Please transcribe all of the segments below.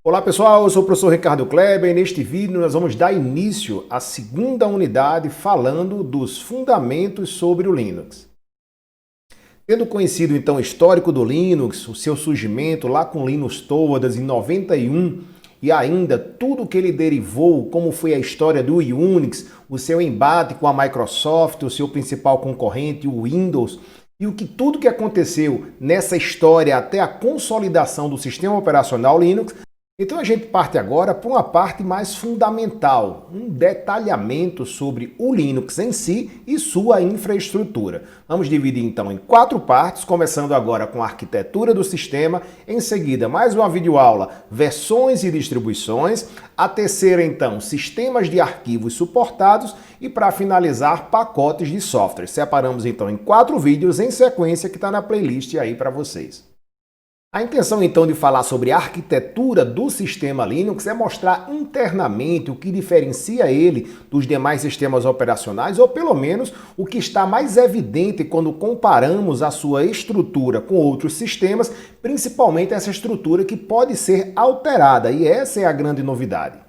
Olá pessoal, eu sou o professor Ricardo Kleber e neste vídeo nós vamos dar início à segunda unidade falando dos fundamentos sobre o Linux. Tendo conhecido então o histórico do Linux, o seu surgimento lá com Linus Torvalds em 91 e ainda tudo que ele derivou, como foi a história do Unix, o seu embate com a Microsoft, o seu principal concorrente, o Windows, e tudo que aconteceu nessa história até a consolidação do sistema operacional Linux. Então a gente parte agora para uma parte mais fundamental, um detalhamento sobre o Linux em si e sua infraestrutura. Vamos dividir então em 4 partes, começando agora com a arquitetura do sistema, em seguida mais uma videoaula, versões e distribuições, a terceira então, sistemas de arquivos suportados e para finalizar, pacotes de software. Separamos então em 4 vídeos em sequência que está na playlist aí para vocês. A intenção então de falar sobre a arquitetura do sistema Linux é mostrar internamente o que diferencia ele dos demais sistemas operacionais, ou pelo menos o que está mais evidente quando comparamos a sua estrutura com outros sistemas, principalmente essa estrutura que pode ser alterada, e essa é a grande novidade.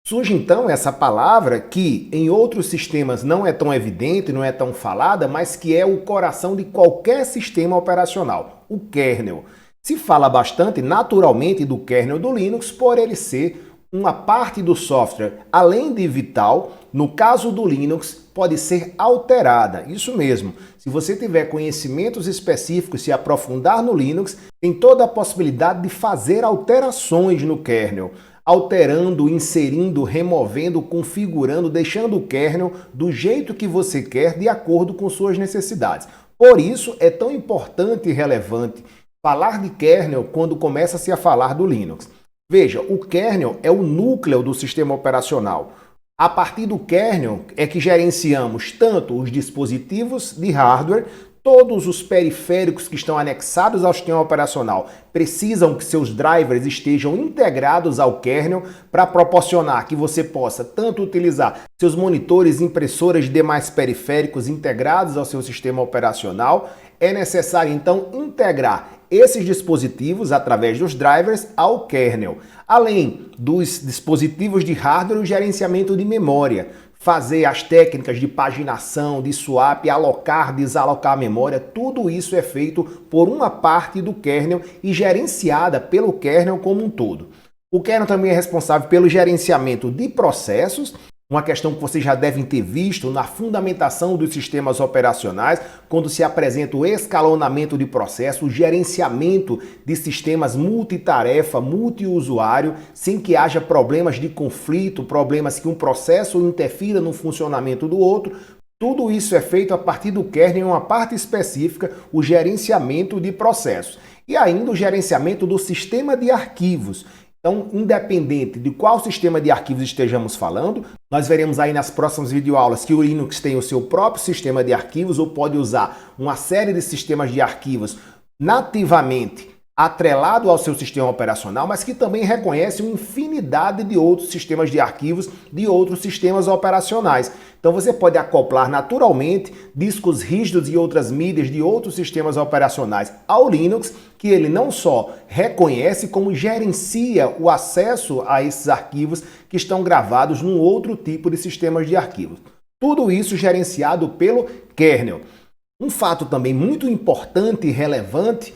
Surge então essa palavra que em outros sistemas não é tão evidente, não é tão falada, mas que é o coração de qualquer sistema operacional, o kernel. Se fala bastante, naturalmente, do kernel do Linux por ele ser uma parte do software, além de vital, no caso do Linux, pode ser alterada. Isso mesmo, se você tiver conhecimentos específicos, se aprofundar no Linux, tem toda a possibilidade de fazer alterações no kernel. Alterando, inserindo, removendo, configurando, deixando o kernel do jeito que você quer, de acordo com suas necessidades. Por isso é tão importante e relevante falar de kernel quando começa-se a falar do Linux. Veja, o kernel é o núcleo do sistema operacional. A partir do kernel é que gerenciamos tanto os dispositivos de hardware, todos os periféricos que estão anexados ao sistema operacional precisam que seus drivers estejam integrados ao kernel para proporcionar que você possa tanto utilizar seus monitores, impressoras e demais periféricos integrados ao seu sistema operacional. É necessário então integrar esses dispositivos através dos drivers ao kernel, além dos dispositivos de hardware, o gerenciamento de memória. Fazer as técnicas de paginação, de swap, alocar, desalocar a memória, tudo isso é feito por uma parte do kernel e gerenciada pelo kernel como um todo. O kernel também é responsável pelo gerenciamento de processos, uma questão que vocês já devem ter visto na fundamentação dos sistemas operacionais, quando se apresenta o escalonamento de processos, o gerenciamento de sistemas multitarefa, multiusuário, sem que haja problemas de conflito, problemas que um processo interfira no funcionamento do outro. Tudo isso é feito a partir do kernel em uma parte específica, o gerenciamento de processos. E ainda o gerenciamento do sistema de arquivos. Então, independente de qual sistema de arquivos estejamos falando, nós veremos aí nas próximas videoaulas que o Linux tem o seu próprio sistema de arquivos ou pode usar uma série de sistemas de arquivos nativamente atrelado ao seu sistema operacional, mas que também reconhece uma infinidade de outros sistemas de arquivos de outros sistemas operacionais. Então você pode acoplar naturalmente discos rígidos e outras mídias de outros sistemas operacionais ao Linux, que ele não só reconhece, como gerencia o acesso a esses arquivos que estão gravados num outro tipo de sistemas de arquivos. Tudo isso gerenciado pelo kernel. Um fato também muito importante e relevante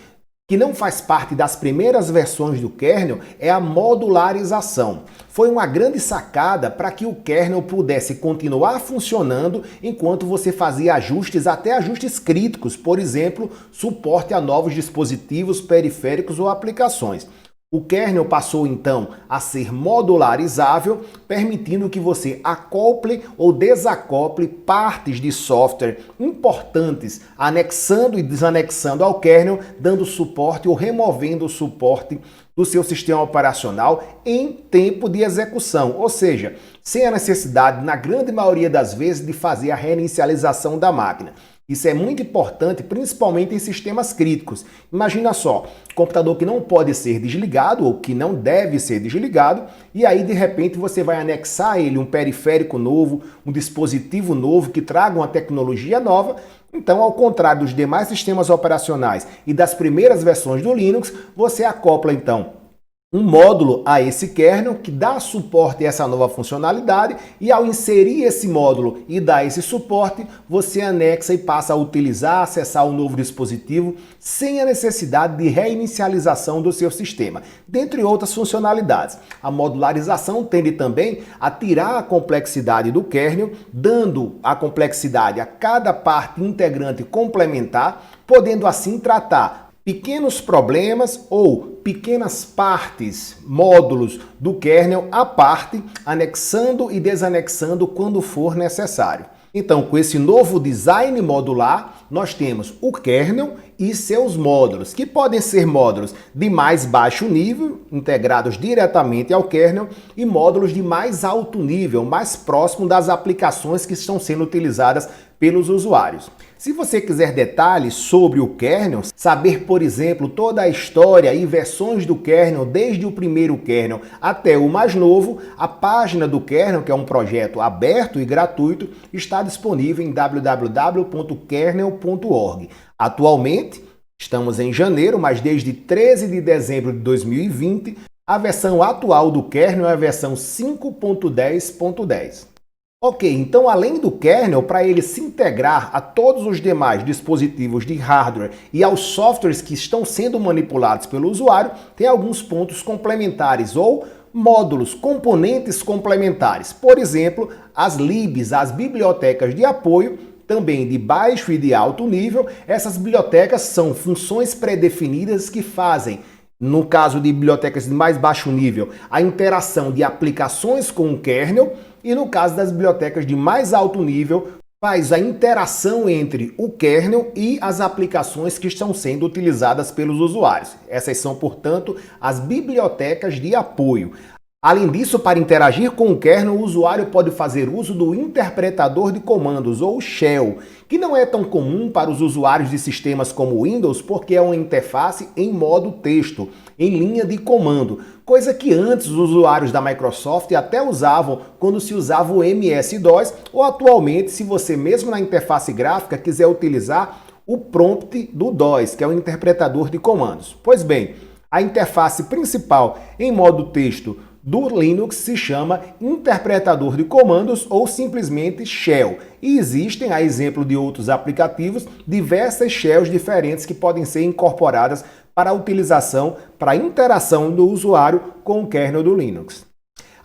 que não faz parte das primeiras versões do kernel é a modularização. Foi uma grande sacada para que o kernel pudesse continuar funcionando enquanto você fazia ajustes, até ajustes críticos, por exemplo, suporte a novos dispositivos, periféricos ou aplicações. O kernel passou então a ser modularizável, permitindo que você acople ou desacople partes de software importantes, anexando e desanexando ao kernel, dando suporte ou removendo o suporte do seu sistema operacional em tempo de execução, ou seja, sem a necessidade, na grande maioria das vezes, de fazer a reinicialização da máquina. Isso é muito importante, principalmente em sistemas críticos. Imagina só, computador que não pode ser desligado ou que não deve ser desligado, e aí de repente você vai anexar a ele um periférico novo, um dispositivo novo que traga uma tecnologia nova. Então, ao contrário dos demais sistemas operacionais e das primeiras versões do Linux, você acopla então um módulo a esse kernel que dá suporte a essa nova funcionalidade e ao inserir esse módulo e dar esse suporte, você anexa e passa a utilizar, acessar o novo dispositivo sem a necessidade de reinicialização do seu sistema, dentre outras funcionalidades. A modularização tende também a tirar a complexidade do kernel, dando a complexidade a cada parte integrante complementar, podendo assim tratar pequenos problemas ou pequenas partes, módulos do kernel à parte, anexando e desanexando quando for necessário. Então, com esse novo design modular, nós temos o kernel e seus módulos, que podem ser módulos de mais baixo nível, integrados diretamente ao kernel, e módulos de mais alto nível, mais próximo das aplicações que estão sendo utilizadas pelos usuários. Se você quiser detalhes sobre o kernel, saber, por exemplo, toda a história e versões do kernel, desde o primeiro kernel até o mais novo, a página do kernel, que é um projeto aberto e gratuito, está disponível em www.kernel.org. Atualmente, estamos em janeiro, mas desde 13 de dezembro de 2020, a versão atual do kernel é a versão 5.10.10. Ok, então além do kernel, para ele se integrar a todos os demais dispositivos de hardware e aos softwares que estão sendo manipulados pelo usuário, tem alguns pontos complementares ou módulos, componentes complementares. Por exemplo, as libs, as bibliotecas de apoio, também de baixo e de alto nível. Essas bibliotecas são funções pré-definidas que fazem, no caso de bibliotecas de mais baixo nível, a interação de aplicações com o kernel, e no caso das bibliotecas de mais alto nível, faz a interação entre o kernel e as aplicações que estão sendo utilizadas pelos usuários. Essas são, portanto, as bibliotecas de apoio. Além disso, para interagir com o kernel, o usuário pode fazer uso do interpretador de comandos, ou shell, que não é tão comum para os usuários de sistemas como Windows, porque é uma interface em modo texto, em linha de comando, coisa que antes os usuários da Microsoft até usavam quando se usava o MS-DOS, ou atualmente, se você mesmo na interface gráfica quiser utilizar o prompt do DOS, que é o interpretador de comandos. Pois bem, a interface principal em modo texto do Linux se chama interpretador de comandos ou simplesmente shell. E existem, a exemplo de outros aplicativos, diversas shells diferentes que podem ser incorporadas para a utilização, para a interação do usuário com o kernel do Linux.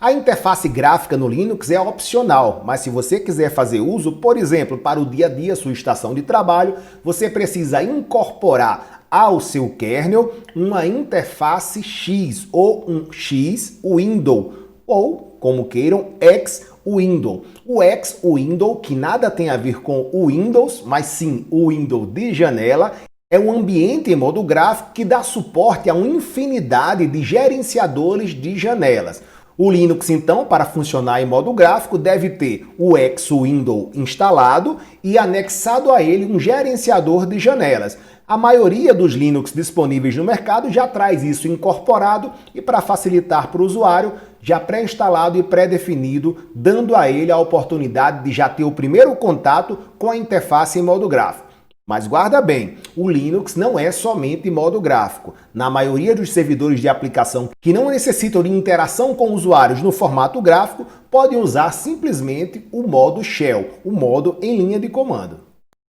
A interface gráfica no Linux é opcional, mas se você quiser fazer uso, por exemplo, para o dia a dia, sua estação de trabalho, você precisa incorporar ao seu kernel uma interface X ou um X Window, ou, como queiram, X Window. O X Window, que nada tem a ver com o Windows, mas sim o Window de janela, é um ambiente em modo gráfico que dá suporte a uma infinidade de gerenciadores de janelas. O Linux, então, para funcionar em modo gráfico, deve ter o X-Window instalado e anexado a ele um gerenciador de janelas. A maioria dos Linux disponíveis no mercado já traz isso incorporado e, para facilitar para o usuário, já pré-instalado e pré-definido, dando a ele a oportunidade de já ter o primeiro contato com a interface em modo gráfico. Mas guarda bem, o Linux não é somente modo gráfico. Na maioria dos servidores de aplicação que não necessitam de interação com usuários no formato gráfico, podem usar simplesmente o modo shell, o modo em linha de comando.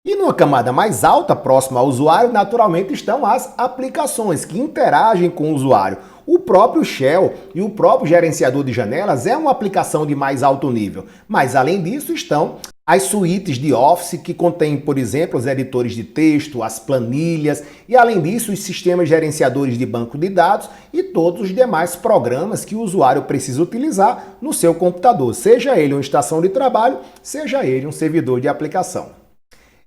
E numa camada mais alta, próxima ao usuário, naturalmente estão as aplicações que interagem com o usuário. O próprio shell e o próprio gerenciador de janelas é uma aplicação de mais alto nível, mas além disso estão as suítes de Office, que contêm, por exemplo, os editores de texto, as planilhas e, além disso, os sistemas gerenciadores de banco de dados e todos os demais programas que o usuário precisa utilizar no seu computador, seja ele uma estação de trabalho, seja ele um servidor de aplicação.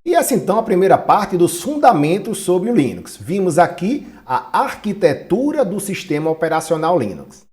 E essa então a primeira parte dos fundamentos sobre o Linux. Vimos aqui a arquitetura do sistema operacional Linux.